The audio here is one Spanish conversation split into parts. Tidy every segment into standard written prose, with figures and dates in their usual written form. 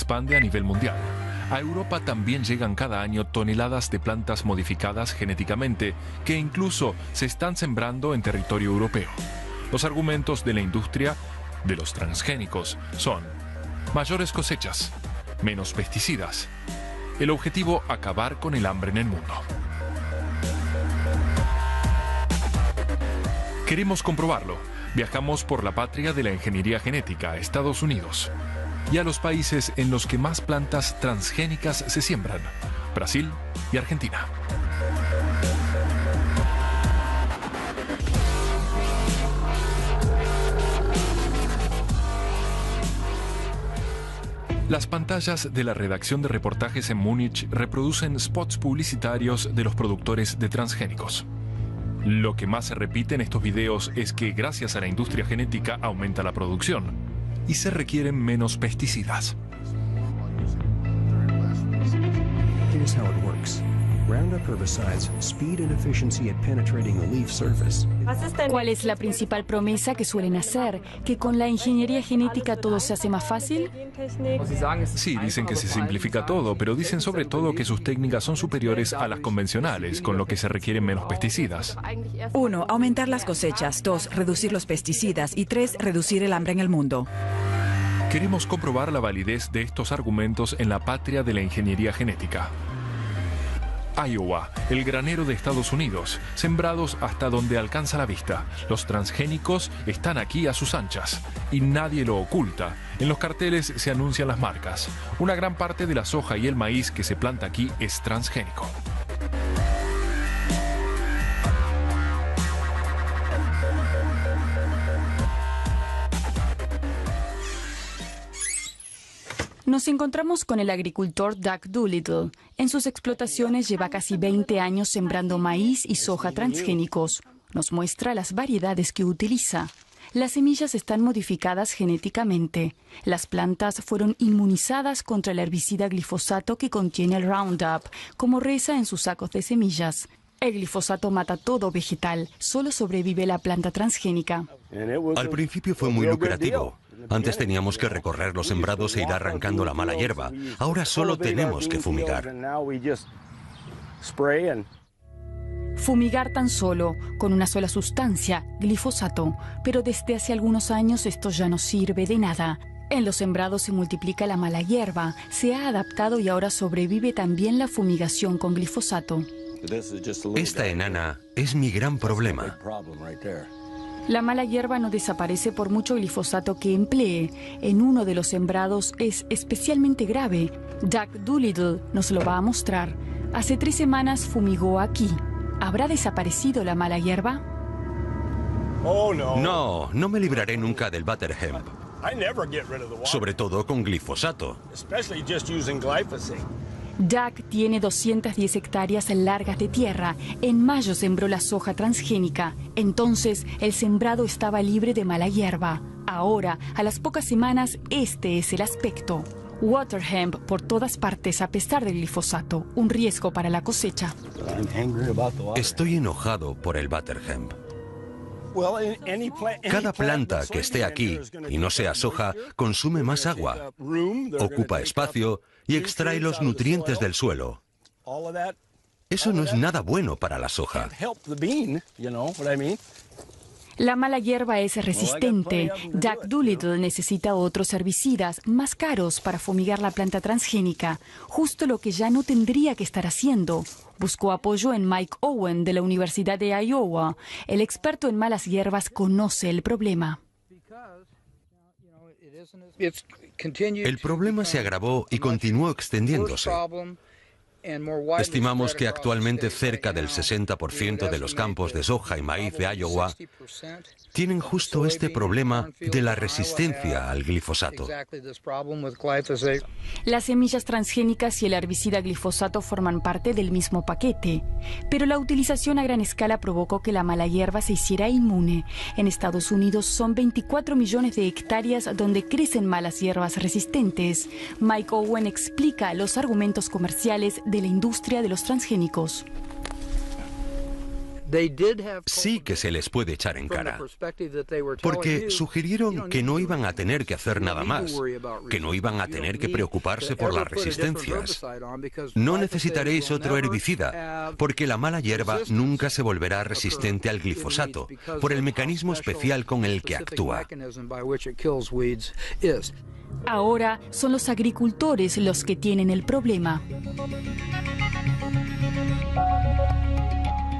expande a nivel mundial. A Europa también llegan cada año toneladas de plantas modificadas genéticamente, que incluso se están sembrando en territorio europeo. Los argumentos de la industria de los transgénicos son mayores cosechas, menos pesticidas. El objetivo, acabar con el hambre en el mundo. Queremos comprobarlo. Viajamos por la patria de la ingeniería genética, Estados Unidos, y a los países en los que más plantas transgénicas se siembran, Brasil y Argentina. Las pantallas de la redacción de reportajes en Múnich reproducen spots publicitarios de los productores de transgénicos. Lo que más se repite en estos videos es que gracias a la industria genética aumenta la producción y se requieren menos pesticidas. Here's how it works. Roundup herbicides speed and efficiency at penetrating the leaf surface. ¿Cuál es la principal promesa que suelen hacer? ¿Que con la ingeniería genética todo se hace más fácil? Sí, dicen que se simplifica todo, pero dicen sobre todo que sus técnicas son superiores a las convencionales, con lo que se requieren menos pesticidas. 1. Aumentar las cosechas. 2. Reducir los pesticidas. Y 3. Reducir el hambre en el mundo. Queremos comprobar la validez de estos argumentos en la patria de la ingeniería genética. Iowa, el granero de Estados Unidos, sembrados hasta donde alcanza la vista. Los transgénicos están aquí a sus anchas y nadie lo oculta. En los carteles se anuncian las marcas. Una gran parte de la soja y el maíz que se planta aquí es transgénico. Nos encontramos con el agricultor Doug Doolittle. En sus explotaciones lleva casi 20 años sembrando maíz y soja transgénicos. Nos muestra las variedades que utiliza. Las semillas están modificadas genéticamente. Las plantas fueron inmunizadas contra el herbicida glifosato que contiene el Roundup, como reza en sus sacos de semillas. El glifosato mata todo vegetal, solo sobrevive la planta transgénica. Al principio fue muy lucrativo. Antes teníamos que recorrer los sembrados e ir arrancando la mala hierba. Ahora solo tenemos que fumigar. Fumigar tan solo, con una sola sustancia, glifosato. Pero desde hace algunos años esto ya no sirve de nada. En los sembrados se multiplica la mala hierba, se ha adaptado y ahora sobrevive también la fumigación con glifosato. Esta enana es mi gran problema. La mala hierba no desaparece por mucho glifosato que emplee. En uno de los sembrados es especialmente grave. Doug Doolittle nos lo va a mostrar. Hace 3 semanas fumigó aquí. ¿Habrá desaparecido la mala hierba? No, no me libraré nunca del butterhemp. Sobre todo con glifosato. Doug tiene 210 hectáreas largas de tierra. En mayo sembró la soja transgénica. Entonces, el sembrado estaba libre de mala hierba. Ahora, a las pocas semanas, este es el aspecto. Waterhemp por todas partes a pesar del glifosato. Un riesgo para la cosecha. Estoy enojado por el butterhemp. Cada planta que esté aquí y no sea soja consume más agua, ocupa espacio y extrae los nutrientes del suelo. Eso no es nada bueno para la soja. La mala hierba es resistente. Doug Doolittle necesita otros herbicidas más caros para fumigar la planta transgénica, justo lo que ya no tendría que estar haciendo. Buscó apoyo en Mike Owen de la Universidad de Iowa. El experto en malas hierbas conoce el problema. El problema se agravó y continuó extendiéndose. Estimamos que actualmente cerca del 60% de los campos de soja y maíz de Iowa tienen justo este problema de la resistencia al glifosato. Las semillas transgénicas y el herbicida glifosato forman parte del mismo paquete, pero la utilización a gran escala provocó que la mala hierba se hiciera inmune. En Estados Unidos son 24 millones de hectáreas donde crecen malas hierbas resistentes. Mike Owen explica los argumentos comerciales de la industria de los transgénicos. Sí que se les puede echar en cara, porque sugirieron que no iban a tener que hacer nada más, que no iban a tener que preocuparse por las resistencias. No necesitaréis otro herbicida, porque la mala hierba nunca se volverá resistente al glifosato, por el mecanismo especial con el que actúa. Ahora son los agricultores los que tienen el problema.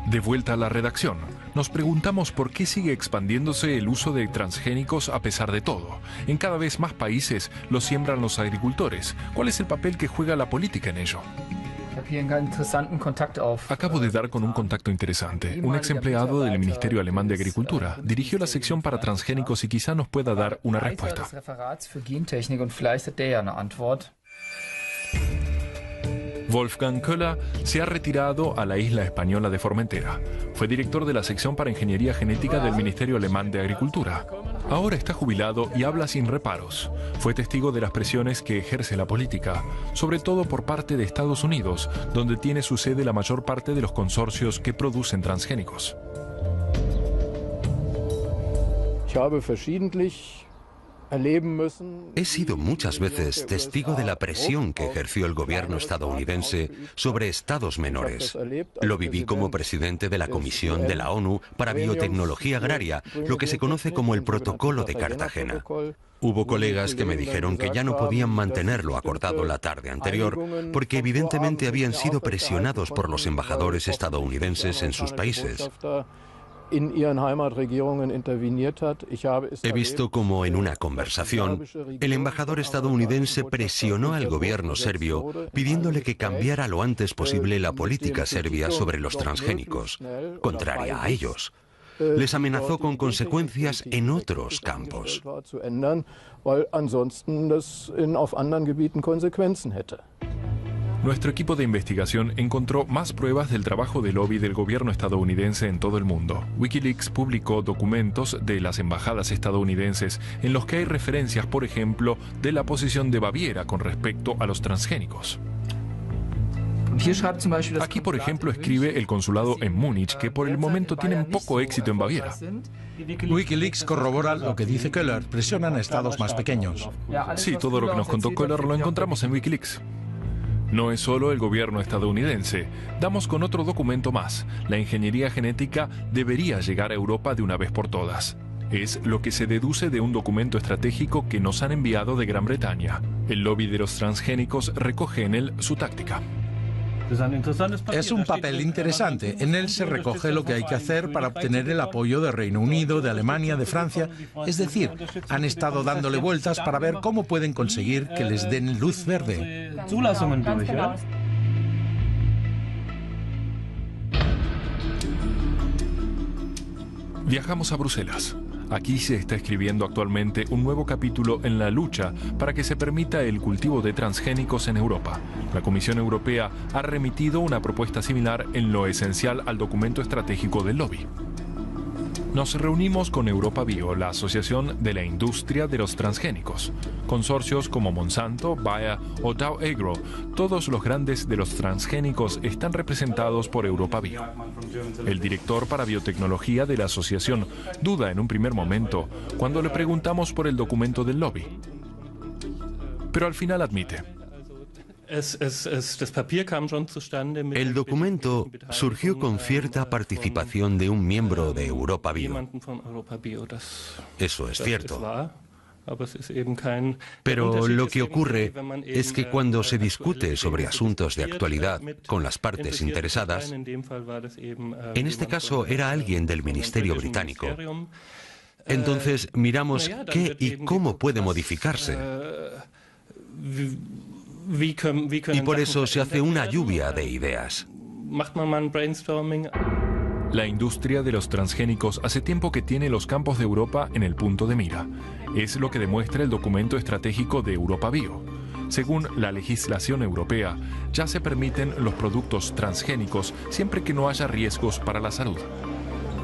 De vuelta a la redacción, nos preguntamos por qué sigue expandiéndose el uso de transgénicos a pesar de todo. En cada vez más países los siembran los agricultores. ¿Cuál es el papel que juega la política en ello? Acabo de dar con un contacto interesante. Un ex empleado del Ministerio Alemán de Agricultura dirigió la sección para transgénicos y quizá nos pueda dar una respuesta. Wolfgang Köhler se ha retirado a la isla española de Formentera. Fue director de la sección para ingeniería genética del Ministerio Alemán de Agricultura. Ahora está jubilado y habla sin reparos. Fue testigo de las presiones que ejerce la política, sobre todo por parte de Estados Unidos, donde tiene su sede la mayor parte de los consorcios que producen transgénicos. He sido muchas veces testigo de la presión que ejerció el gobierno estadounidense sobre estados menores. Lo viví como presidente de la Comisión de la ONU para Biotecnología Agraria, lo que se conoce como el Protocolo de Cartagena. Hubo colegas que me dijeron que ya no podían mantener lo acordado la tarde anterior porque evidentemente habían sido presionados por los embajadores estadounidenses en sus países. He visto cómo en una conversación el embajador estadounidense presionó al gobierno serbio pidiéndole que cambiara lo antes posible la política serbia sobre los transgénicos, contraria a ellos. Les amenazó con consecuencias en otros campos. Nuestro equipo de investigación encontró más pruebas del trabajo de lobby del gobierno estadounidense en todo el mundo. Wikileaks publicó documentos de las embajadas estadounidenses en los que hay referencias, por ejemplo, de la posición de Baviera con respecto a los transgénicos. Aquí, por ejemplo, escribe el consulado en Múnich que por el momento tienen poco éxito en Baviera. Wikileaks corrobora lo que dice Köhler, presionan a estados más pequeños. Sí, todo lo que nos contó Köhler lo encontramos en Wikileaks. No es solo el gobierno estadounidense. Damos con otro documento más. La ingeniería genética debería llegar a Europa de una vez por todas. Es lo que se deduce de un documento estratégico que nos han enviado de Gran Bretaña. El lobby de los transgénicos recoge en él su táctica. Es un papel interesante. En él se recoge lo que hay que hacer para obtener el apoyo de Reino Unido, de Alemania, de Francia. Es decir, han estado dándole vueltas para ver cómo pueden conseguir que les den luz verde. Viajamos a Bruselas. Aquí se está escribiendo actualmente un nuevo capítulo en la lucha para que se permita el cultivo de transgénicos en Europa. La Comisión Europea ha remitido una propuesta similar en lo esencial al documento estratégico del lobby. Nos reunimos con Europa Bio, la asociación de la industria de los transgénicos. Consorcios como Monsanto, Bayer o Dow Agro, todos los grandes de los transgénicos están representados por Europa Bio. El director para biotecnología de la asociación duda en un primer momento cuando le preguntamos por el documento del lobby. Pero al final admite. El documento surgió con cierta participación de un miembro de Europa Bio. Eso es cierto. Pero lo que ocurre es que cuando se discute sobre asuntos de actualidad con las partes interesadas, en este caso era alguien del Ministerio británico, entonces miramos qué y cómo puede modificarse. Y por eso se hace una lluvia de ideas. La industria de los transgénicos hace tiempo que tiene los campos de Europa en el punto de mira. Es lo que demuestra el documento estratégico de Europa Bio. Según la legislación europea, ya se permiten los productos transgénicos siempre que no haya riesgos para la salud.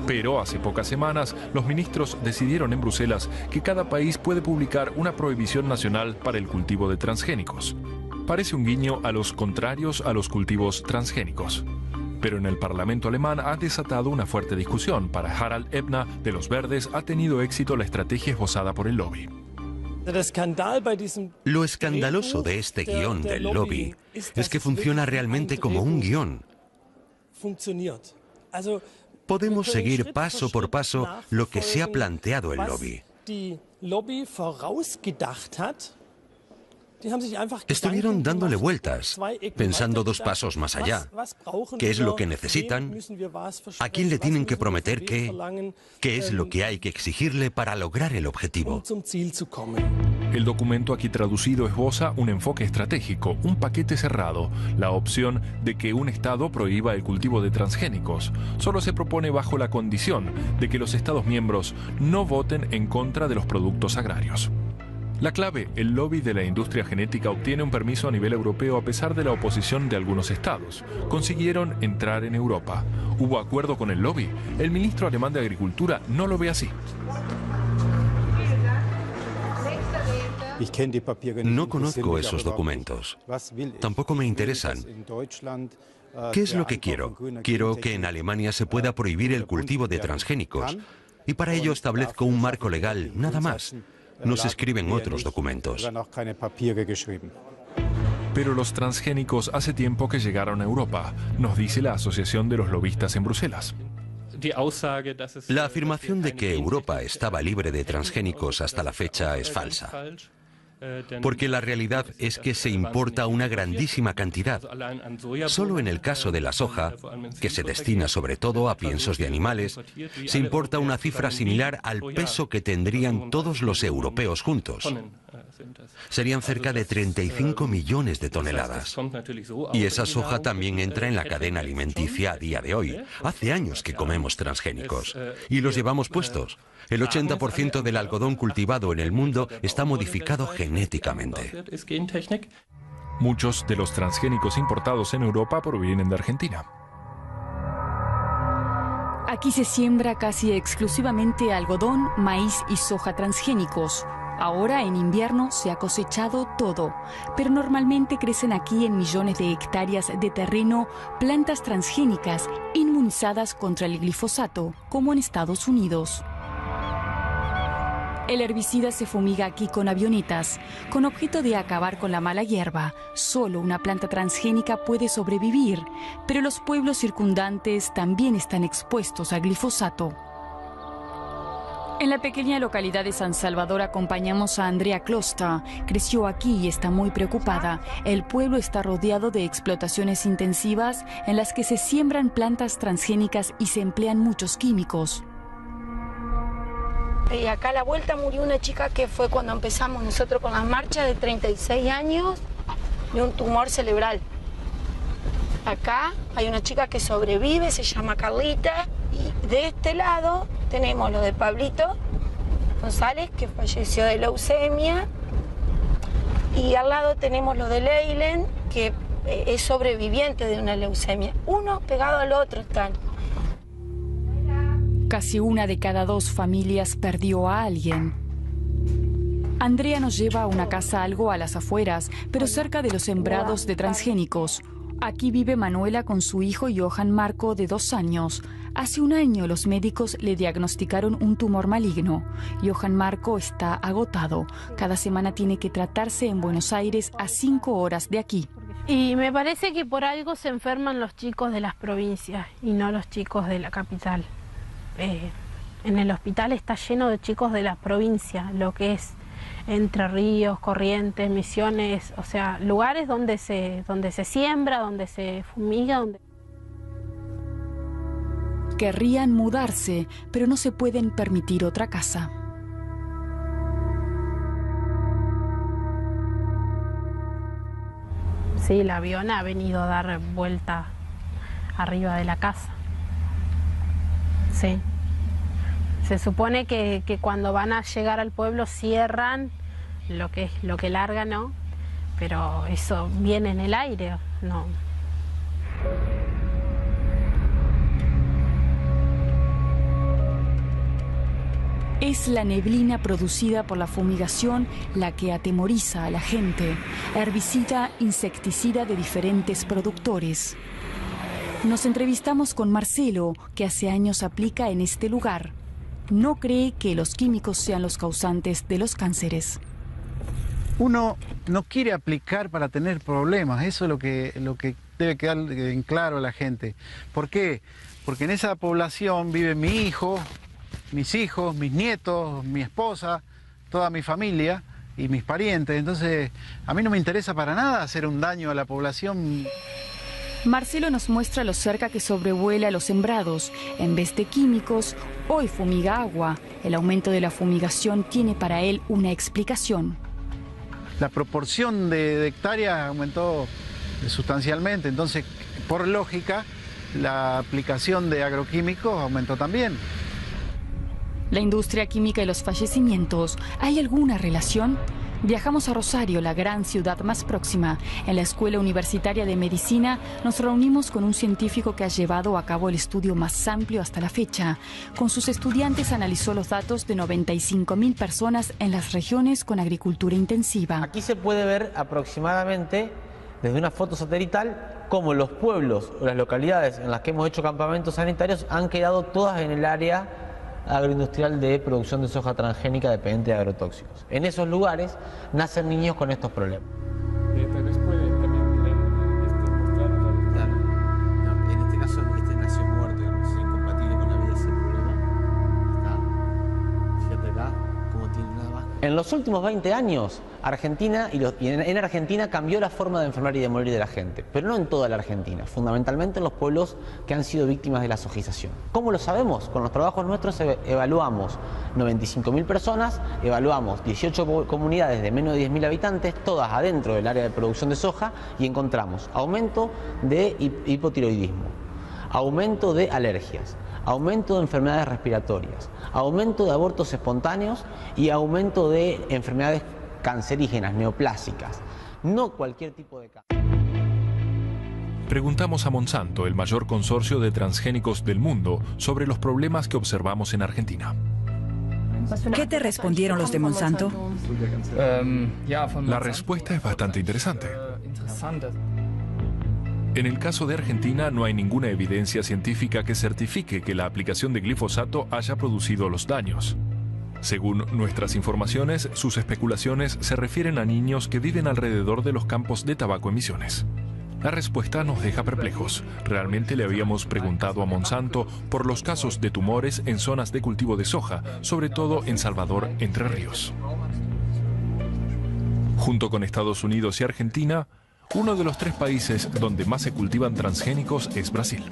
Pero hace pocas semanas, los ministros decidieron en Bruselas que cada país puede publicar una prohibición nacional para el cultivo de transgénicos. Parece un guiño a los contrarios a los cultivos transgénicos. Pero en el Parlamento alemán ha desatado una fuerte discusión. Para Harald Ebner, de los Verdes, ha tenido éxito la estrategia esbozada por el lobby. Lo escandaloso de este guión del lobby es que funciona realmente como un guión. Podemos seguir paso por paso lo que se ha planteado el lobby. Estuvieron dándole vueltas, pensando 2 pasos más allá. ¿Qué es lo que necesitan? ¿A quién le tienen que prometer qué? ¿Qué es lo que hay que exigirle para lograr el objetivo? El documento aquí traducido esboza un enfoque estratégico, un paquete cerrado, la opción de que un Estado prohíba el cultivo de transgénicos. Solo se propone bajo la condición de que los Estados miembros no voten en contra de los productos agrarios. La clave, el lobby de la industria genética obtiene un permiso a nivel europeo a pesar de la oposición de algunos estados. Consiguieron entrar en Europa. ¿Hubo acuerdo con el lobby? El ministro alemán de Agricultura no lo ve así. No conozco esos documentos. Tampoco me interesan. ¿Qué es lo que quiero? Quiero que en Alemania se pueda prohibir el cultivo de transgénicos. Y para ello establezco un marco legal, nada más. No se escriben otros documentos. Pero los transgénicos hace tiempo que llegaron a Europa, nos dice la Asociación de los Lobistas en Bruselas. La afirmación de que Europa estaba libre de transgénicos hasta la fecha es falsa. Porque la realidad es que se importa una grandísima cantidad. Solo en el caso de la soja, que se destina sobre todo a piensos de animales, se importa una cifra similar al peso que tendrían todos los europeos juntos. Serían cerca de 35 millones de toneladas. Y esa soja también entra en la cadena alimenticia a día de hoy. Hace años que comemos transgénicos. Y los llevamos puestos. El 80% del algodón cultivado en el mundo está modificado genéticamente. Muchos de los transgénicos importados en Europa provienen de Argentina. Aquí se siembra casi exclusivamente algodón, maíz y soja transgénicos. Ahora, en invierno, se ha cosechado todo, pero normalmente crecen aquí en millones de hectáreas de terreno plantas transgénicas inmunizadas contra el glifosato, como en Estados Unidos. El herbicida se fumiga aquí con avionetas, con objeto de acabar con la mala hierba. Solo una planta transgénica puede sobrevivir, pero los pueblos circundantes también están expuestos al glifosato. En la pequeña localidad de San Salvador acompañamos a Andrea Kloster. Creció aquí y está muy preocupada. El pueblo está rodeado de explotaciones intensivas en las que se siembran plantas transgénicas y se emplean muchos químicos. Y acá a la vuelta murió una chica que fue cuando empezamos nosotros con las marchas, de 36 años, de un tumor cerebral. Acá hay una chica que sobrevive, se llama Carlita. Y de este lado tenemos lo de Pablito González, que falleció de leucemia. Y al lado tenemos lo de Leylen, que es sobreviviente de una leucemia. Uno pegado al otro están. Casi 1 de cada 2 familias perdió a alguien. Andrea nos lleva a una casa algo a las afueras, pero cerca de los sembrados de transgénicos. Aquí vive Manuela con su hijo Johan Marco, de 2 años. Hace 1 año los médicos le diagnosticaron un tumor maligno. Johan Marco está agotado. Cada semana tiene que tratarse en Buenos Aires, a 5 horas de aquí. Y me parece que por algo se enferman los chicos de las provincias y no los chicos de la capital. En el hospital está lleno de chicos de la provincia, lo que es Entre Ríos, Corrientes, Misiones, o sea, lugares donde se siembra, donde se fumiga. Querrían mudarse, pero no se pueden permitir otra casa. Sí, el avión ha venido a dar vuelta arriba de la casa. Sí. Se supone que cuando van a llegar al pueblo cierran lo que larga, ¿no? Pero eso viene en el aire, ¿no? Es la neblina producida por la fumigación la que atemoriza a la gente. Herbicida, insecticida de diferentes productores. Nos entrevistamos con Marcelo, que hace años aplica en este lugar. No cree que los químicos sean los causantes de los cánceres. Uno no quiere aplicar para tener problemas, eso es lo que debe quedar en claro a la gente. ¿Por qué? Porque en esa población vive mi hijo, mis hijos, mis nietos, mi esposa, toda mi familia y mis parientes. Entonces, a mí no me interesa para nada hacer un daño a la población. Marcelo nos muestra lo cerca que sobrevuela los sembrados. En vez de químicos, hoy fumiga agua. El aumento de la fumigación tiene para él una explicación. La proporción de hectáreas aumentó sustancialmente, entonces, por lógica, la aplicación de agroquímicos aumentó también. La industria química y los fallecimientos, ¿hay alguna relación? Viajamos a Rosario, la gran ciudad más próxima. En la Escuela Universitaria de Medicina nos reunimos con un científico que ha llevado a cabo el estudio más amplio hasta la fecha. Con sus estudiantes analizó los datos de 95.000 personas en las regiones con agricultura intensiva. Aquí se puede ver aproximadamente, desde una foto satelital, cómo los pueblos o las localidades en las que hemos hecho campamentos sanitarios han quedado todas en el área agroindustrial de producción de soja transgénica dependiente de agrotóxicos. En esos lugares nacen niños con estos problemas. Tal vez puede también mostrarnos. Claro. No, en este caso este nació muerto, es incompatible con la vida ese problema. Está. Fíjate acá cómo tiene nada más. En los últimos 20 años, Argentina en Argentina cambió la forma de enfermar y de morir de la gente, pero no en toda la Argentina, fundamentalmente en los pueblos que han sido víctimas de la sojización. ¿Cómo lo sabemos? Con los trabajos nuestros evaluamos 95.000 personas, evaluamos 18 comunidades de menos de 10.000 habitantes, todas adentro del área de producción de soja, y encontramos aumento de hipotiroidismo, aumento de alergias, aumento de enfermedades respiratorias, aumento de abortos espontáneos y aumento de enfermedades cancerígenas, neoplásicas, no cualquier tipo de cáncer. Preguntamos a Monsanto, el mayor consorcio de transgénicos del mundo, sobre los problemas que observamos en Argentina. ¿Qué te respondieron los de Monsanto? La respuesta es bastante interesante. En el caso de Argentina no hay ninguna evidencia científica que certifique que la aplicación de glifosato haya producido los daños. Según nuestras informaciones, sus especulaciones se refieren a niños que viven alrededor de los campos de tabaco en Misiones. La respuesta nos deja perplejos. Realmente le habíamos preguntado a Monsanto por los casos de tumores en zonas de cultivo de soja, sobre todo en Salvador, Entre Ríos. Junto con Estados Unidos y Argentina, uno de los 3 países donde más se cultivan transgénicos es Brasil.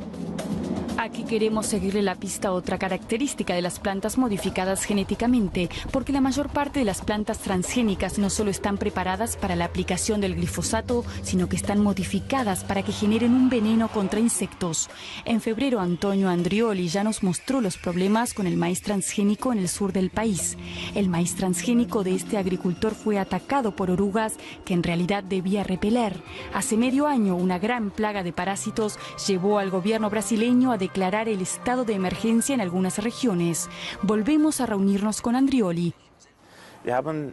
Aquí queremos seguirle la pista a otra característica de las plantas modificadas genéticamente, porque la mayor parte de las plantas transgénicas no solo están preparadas para la aplicación del glifosato, sino que están modificadas para que generen un veneno contra insectos. En febrero, Antonio Andrioli ya nos mostró los problemas con el maíz transgénico en el sur del país. El maíz transgénico de este agricultor fue atacado por orugas que en realidad debía repeler. Hace medio año, una gran plaga de parásitos llevó al gobierno brasileño a declarar el estado de emergencia en algunas regiones. Volvemos a reunirnos con Andrioli.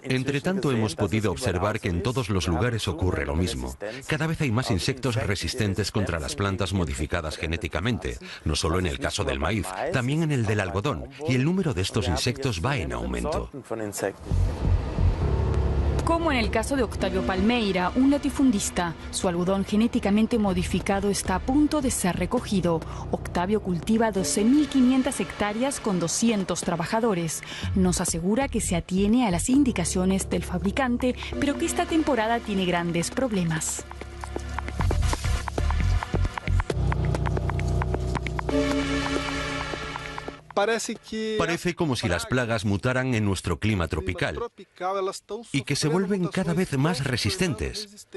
Entre tanto, hemos podido observar que en todos los lugares ocurre lo mismo. Cada vez hay más insectos resistentes contra las plantas modificadas genéticamente, no solo en el caso del maíz, también en el del algodón, y el número de estos insectos va en aumento. Como en el caso de Octavio Palmeira, un latifundista. Su algodón genéticamente modificado está a punto de ser recogido. Octavio cultiva 12.500 hectáreas con 200 trabajadores. Nos asegura que se atiene a las indicaciones del fabricante, pero que esta temporada tiene grandes problemas. Parece como si las plagas mutaran en nuestro clima tropical y que se vuelven cada vez más resistentes.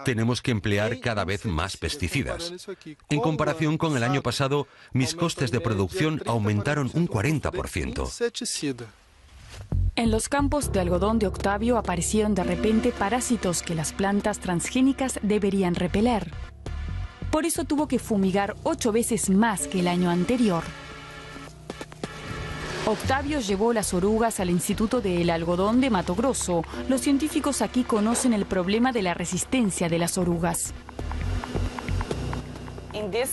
Tenemos que emplear cada vez más pesticidas. En comparación con el año pasado, mis costes de producción aumentaron un 40%. En los campos de algodón de Octavio aparecieron de repente parásitos que las plantas transgénicas deberían repeler. Por eso tuvo que fumigar 8 veces más que el año anterior. Octavio llevó las orugas al Instituto del Algodón de Mato Grosso. Los científicos aquí conocen el problema de la resistencia de las orugas.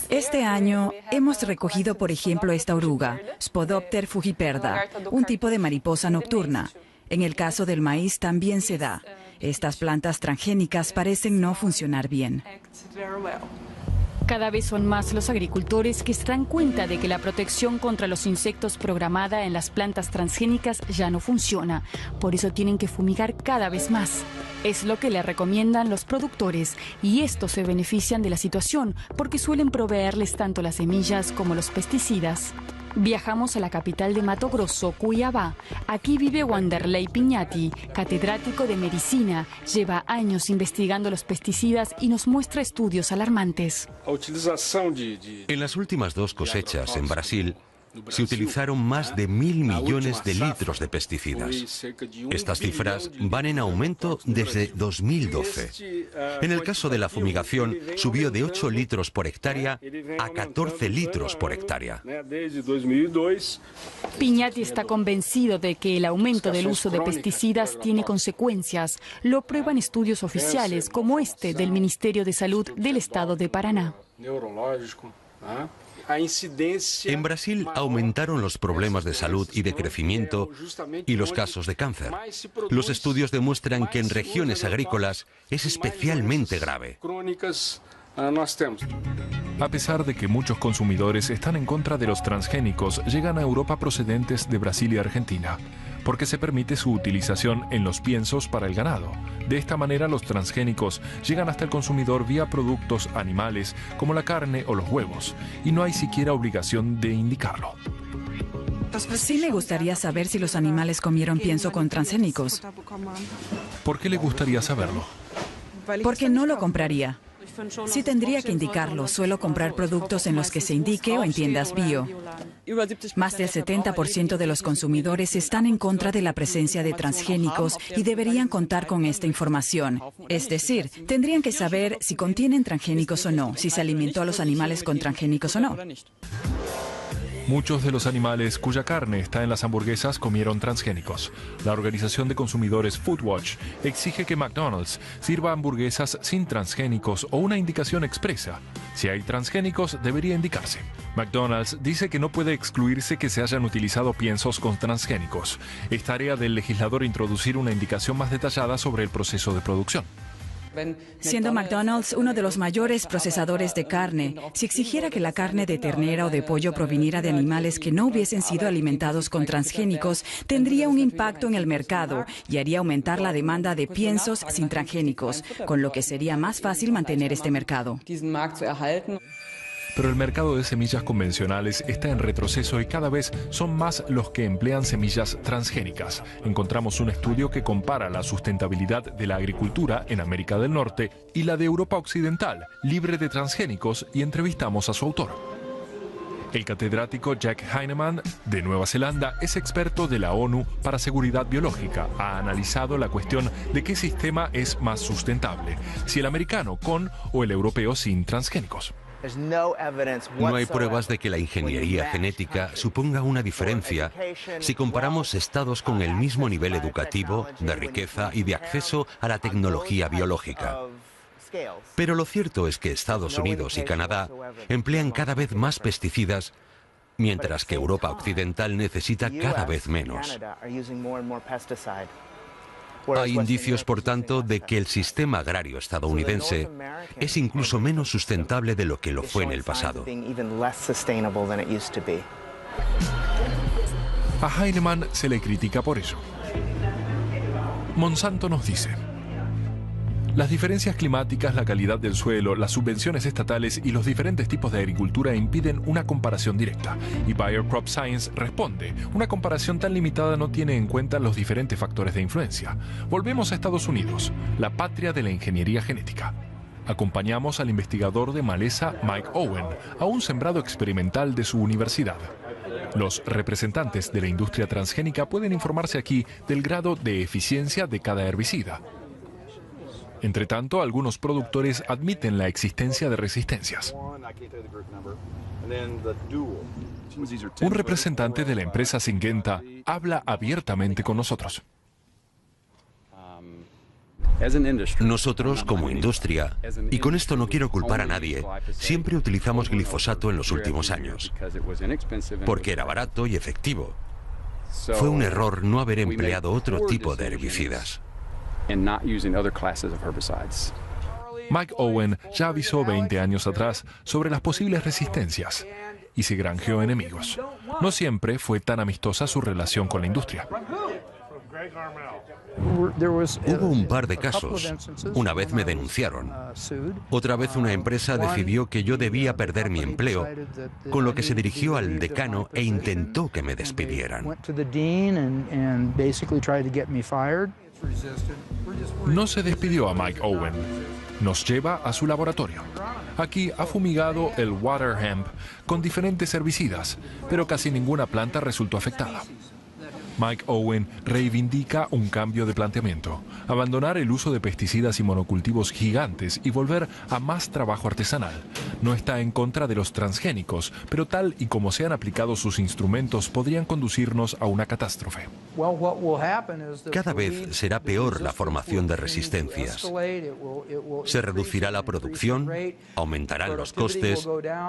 Este año hemos recogido, por ejemplo, esta oruga, Spodopter fujiperda, un tipo de mariposa nocturna. En el caso del maíz también se da. Estas plantas transgénicas parecen no funcionar bien. Cada vez son más los agricultores que se dan cuenta de que la protección contra los insectos programada en las plantas transgénicas ya no funciona. Por eso tienen que fumigar cada vez más. Es lo que le recomiendan los productores y estos se benefician de la situación porque suelen proveerles tanto las semillas como los pesticidas. Viajamos a la capital de Mato Grosso, Cuiabá. Aquí vive Wanderley Pignati, catedrático de medicina. Lleva años investigando los pesticidas y nos muestra estudios alarmantes. En las últimas 2 cosechas en Brasil, se utilizaron más de 1.000 millones de litros de pesticidas. Estas cifras van en aumento desde 2012. En el caso de la fumigación, subió de 8 litros por hectárea a 14 litros por hectárea. Pignati está convencido de que el aumento del uso de pesticidas tiene consecuencias. Lo prueban estudios oficiales como este del Ministerio de Salud del Estado de Paraná. En Brasil aumentaron los problemas de salud y de crecimiento y los casos de cáncer. Los estudios demuestran que en regiones agrícolas es especialmente grave. A pesar de que muchos consumidores están en contra de los transgénicos, llegan a Europa procedentes de Brasil y Argentina, porque se permite su utilización en los piensos para el ganado. De esta manera, los transgénicos llegan hasta el consumidor vía productos animales como la carne o los huevos, y no hay siquiera obligación de indicarlo. Sí me gustaría saber si los animales comieron pienso con transgénicos. ¿Por qué le gustaría saberlo? Porque no lo compraría. Sí tendría que indicarlo. Suelo comprar productos en los que se indique o en tiendas bio. Más del 70% de los consumidores están en contra de la presencia de transgénicos y deberían contar con esta información. Es decir, tendrían que saber si contienen transgénicos o no, si se alimentó a los animales con transgénicos o no. Muchos de los animales cuya carne está en las hamburguesas comieron transgénicos. La organización de consumidores Foodwatch exige que McDonald's sirva hamburguesas sin transgénicos o una indicación expresa. Si hay transgénicos, debería indicarse. McDonald's dice que no puede excluirse que se hayan utilizado piensos con transgénicos. Es tarea del legislador introducir una indicación más detallada sobre el proceso de producción. Siendo McDonald's uno de los mayores procesadores de carne, si exigiera que la carne de ternera o de pollo proviniera de animales que no hubiesen sido alimentados con transgénicos, tendría un impacto en el mercado y haría aumentar la demanda de piensos sin transgénicos, con lo que sería más fácil mantener este mercado. Pero el mercado de semillas convencionales está en retroceso y cada vez son más los que emplean semillas transgénicas. Encontramos un estudio que compara la sustentabilidad de la agricultura en América del Norte y la de Europa Occidental, libre de transgénicos, y entrevistamos a su autor. El catedrático Jack Heinemann, de Nueva Zelanda, es experto de la ONU para Seguridad Biológica. Ha analizado la cuestión de qué sistema es más sustentable, si el americano con o el europeo sin transgénicos. No hay pruebas de que la ingeniería genética suponga una diferencia si comparamos estados con el mismo nivel educativo, de riqueza y de acceso a la tecnología biológica. Pero lo cierto es que Estados Unidos y Canadá emplean cada vez más pesticidas, mientras que Europa Occidental necesita cada vez menos. Hay indicios, por tanto, de que el sistema agrario estadounidense es incluso menos sustentable de lo que lo fue en el pasado. A Heinemann se le critica por eso. Monsanto nos dice: las diferencias climáticas, la calidad del suelo, las subvenciones estatales y los diferentes tipos de agricultura impiden una comparación directa. Y Bayer Crop Science responde: una comparación tan limitada no tiene en cuenta los diferentes factores de influencia. Volvemos a Estados Unidos, la patria de la ingeniería genética. Acompañamos al investigador de maleza Mike Owen a un sembrado experimental de su universidad. Los representantes de la industria transgénica pueden informarse aquí del grado de eficiencia de cada herbicida. Entre tanto, algunos productores admiten la existencia de resistencias. Un representante de la empresa Syngenta habla abiertamente con nosotros. Nosotros, como industria, y con esto no quiero culpar a nadie, siempre utilizamos glifosato en los últimos años, porque era barato y efectivo. Fue un error no haber empleado otro tipo de herbicidas. Mike Owen ya avisó 20 años atrás sobre las posibles resistencias y se granjeó enemigos. No siempre fue tan amistosa su relación con la industria. Hubo un par de casos. Una vez me denunciaron. Otra vez una empresa decidió que yo debía perder mi empleo, con lo que se dirigió al decano e intentó que me despidieran. No se despidió a Mike Owen. Nos lleva a su laboratorio. Aquí ha fumigado el water hemp con diferentes herbicidas, pero casi ninguna planta resultó afectada. Mike Owen reivindica un cambio de planteamiento, abandonar el uso de pesticidas y monocultivos gigantes y volver a más trabajo artesanal. No está en contra de los transgénicos, pero tal y como sean aplicados sus instrumentos podrían conducirnos a una catástrofe. Cada vez será peor la formación de resistencias. Se reducirá la producción, aumentarán los costes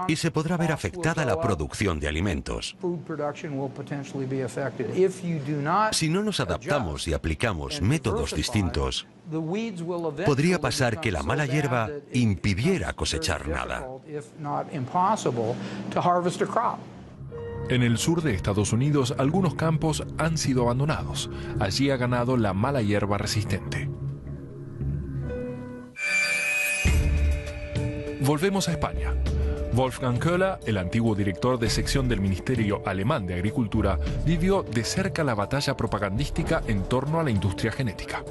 y se podrá ver afectada la producción de alimentos. Si no nos adaptamos y aplicamos métodos distintos, podría pasar que la mala hierba impidiera cosechar nada. En el sur de Estados Unidos, algunos campos han sido abandonados. Allí ha ganado la mala hierba resistente. Volvemos a España. Wolfgang Köhler, el antiguo director de sección del Ministerio Alemán de Agricultura, vivió de cerca la batalla propagandística en torno a la industria genética.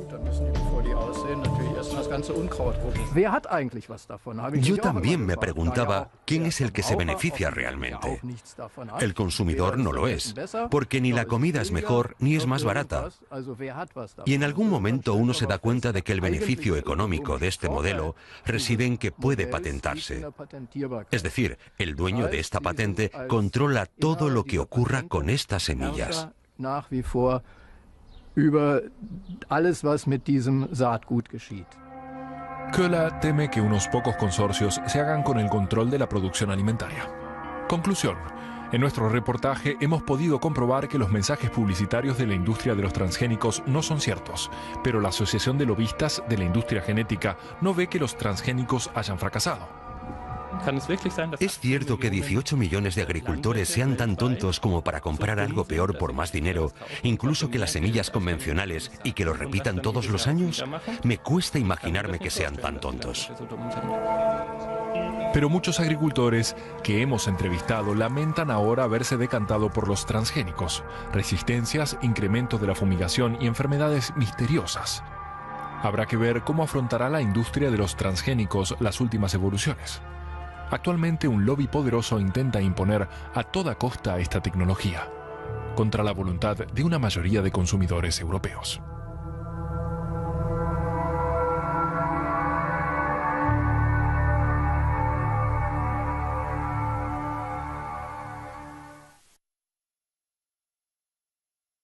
Yo también me preguntaba quién es el que se beneficia realmente. El consumidor no lo es, porque ni la comida es mejor ni es más barata. Y en algún momento uno se da cuenta de que el beneficio económico de este modelo reside en que puede patentarse. Es decir, el dueño de esta patente controla todo lo que ocurra con estas semillas. Köhler teme que unos pocos consorcios se hagan con el control de la producción alimentaria. Conclusión. En nuestro reportaje hemos podido comprobar que los mensajes publicitarios de la industria de los transgénicos no son ciertos, pero la Asociación de Lobistas de la Industria Genética no ve que los transgénicos hayan fracasado. ¿Es cierto que 18 millones de agricultores sean tan tontos como para comprar algo peor por más dinero, incluso que las semillas convencionales, y que lo repitan todos los años? Me cuesta imaginarme que sean tan tontos. Pero muchos agricultores que hemos entrevistado lamentan ahora haberse decantado por los transgénicos, resistencias, incremento de la fumigación y enfermedades misteriosas. Habrá que ver cómo afrontará la industria de los transgénicos las últimas evoluciones. Actualmente un lobby poderoso intenta imponer a toda costa esta tecnología, contra la voluntad de una mayoría de consumidores europeos.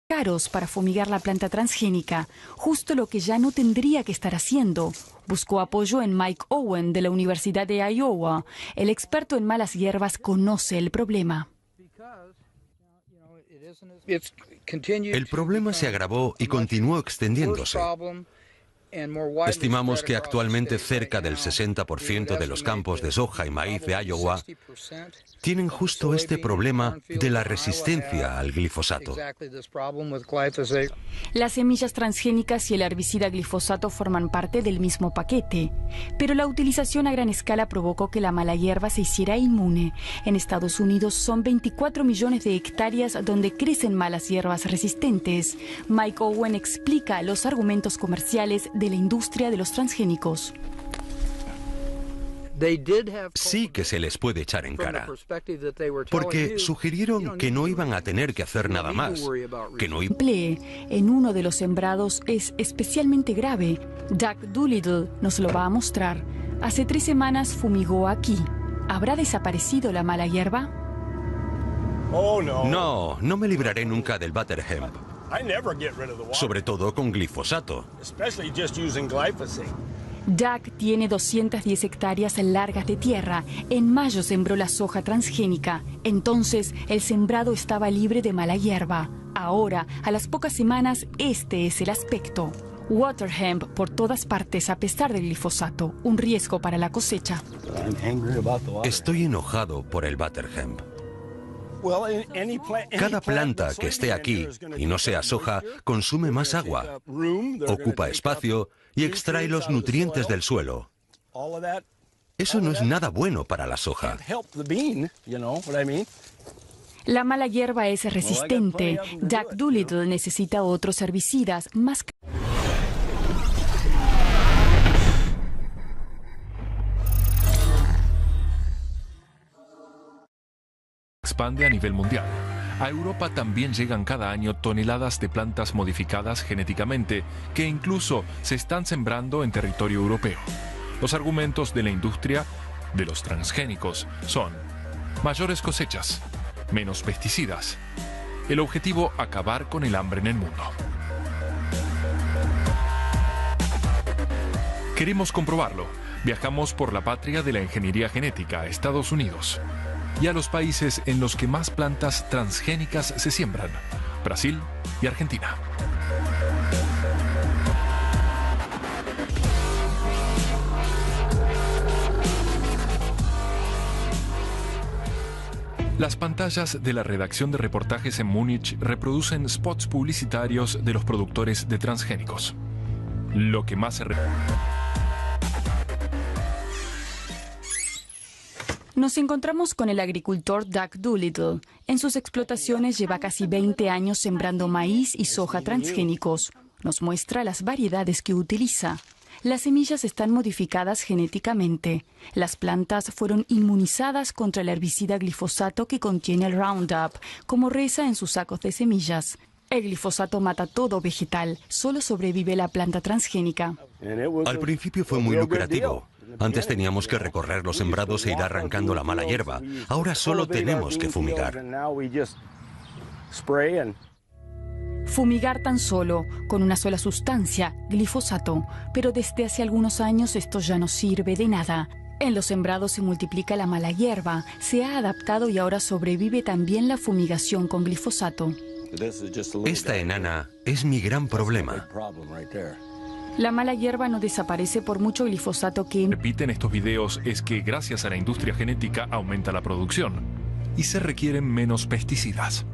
Caros para fumigar la planta transgénica, justo lo que ya no tendría que estar haciendo. Buscó apoyo en Mike Owen de la Universidad de Iowa. El experto en malas hierbas conoce el problema. El problema se agravó y continuó extendiéndose. Estimamos que actualmente cerca del 60% de los campos de soja y maíz de Iowa tienen justo este problema de la resistencia al glifosato. Las semillas transgénicas y el herbicida glifosato forman parte del mismo paquete, pero la utilización a gran escala provocó que la mala hierba se hiciera inmune. En Estados Unidos son 24 millones de hectáreas donde crecen malas hierbas resistentes. Mike Owen explica los argumentos comerciales de la industria de los transgénicos. Sí que se les puede echar en cara, porque sugirieron que no iban a tener que hacer nada más, que no emplee en uno de los sembrados es especialmente grave. Doug Doolittle nos lo va a mostrar. Hace 3 semanas fumigó aquí. ¿Habrá desaparecido la mala hierba? No me libraré nunca del butter hemp. sobre todo con glifosato. Doug tiene 210 hectáreas largas de tierra. En mayo sembró la soja transgénica. Entonces, el sembrado estaba libre de mala hierba. Ahora, a las pocas semanas, este es el aspecto. Water hemp por todas partes a pesar del glifosato, un riesgo para la cosecha. Estoy enojado por el butter hemp. Cada planta que esté aquí y no sea soja consume más agua, ocupa espacio y extrae los nutrientes del suelo. Eso no es nada bueno para la soja. La mala hierba es resistente. Doug Doolittle necesita otros herbicidas más. Expande a nivel mundial. A Europa también llegan cada año toneladas de plantas modificadas genéticamente que incluso se están sembrando en territorio europeo. Los argumentos de la industria de los transgénicos son mayores cosechas, menos pesticidas. El objetivo, acabar con el hambre en el mundo. Queremos comprobarlo. Viajamos por la patria de la ingeniería genética a Estados Unidos y a los países en los que más plantas transgénicas se siembran, Brasil y Argentina. Las pantallas de la redacción de reportajes en Múnich reproducen spots publicitarios de los productores de transgénicos. Lo que más se Nos encontramos con el agricultor Doug Doolittle. En sus explotaciones lleva casi 20 años sembrando maíz y soja transgénicos. Nos muestra las variedades que utiliza. Las semillas están modificadas genéticamente. Las plantas fueron inmunizadas contra el herbicida glifosato que contiene el Roundup, como reza en sus sacos de semillas. El glifosato mata todo vegetal, solo sobrevive la planta transgénica. Al principio fue muy lucrativo. Antes teníamos que recorrer los sembrados e ir arrancando la mala hierba. Ahora solo tenemos que fumigar. Fumigar tan solo, con una sola sustancia, glifosato. Pero desde hace algunos años esto ya no sirve de nada. En los sembrados se multiplica la mala hierba, se ha adaptado y ahora sobrevive también la fumigación con glifosato. Esta enana es mi gran problema. La mala hierba no desaparece por mucho glifosato que repiten estos videos es que gracias a la industria genética aumenta la producción y se requieren menos pesticidas.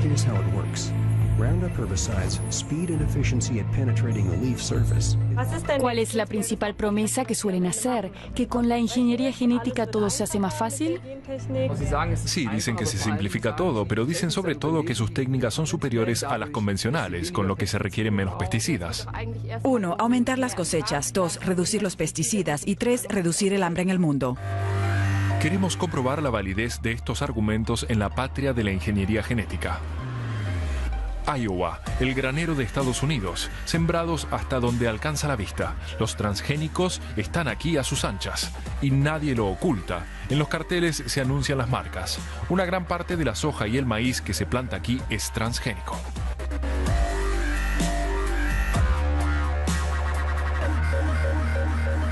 Here's how it works. Roundup herbicides speed and efficiency at penetrating the leaf surface. ¿Cuál es la principal promesa que suelen hacer? ¿Que con la ingeniería genética todo se hace más fácil? Sí, dicen que se simplifica todo, pero dicen sobre todo que sus técnicas son superiores a las convencionales, con lo que se requieren menos pesticidas. 1. Aumentar las cosechas. 2. Reducir los pesticidas. Y 3. Reducir el hambre en el mundo. Queremos comprobar la validez de estos argumentos en la patria de la ingeniería genética. Iowa, el granero de Estados Unidos, sembrados hasta donde alcanza la vista. Los transgénicos están aquí a sus anchas y nadie lo oculta. En los carteles se anuncian las marcas. Una gran parte de la soja y el maíz que se planta aquí es transgénico.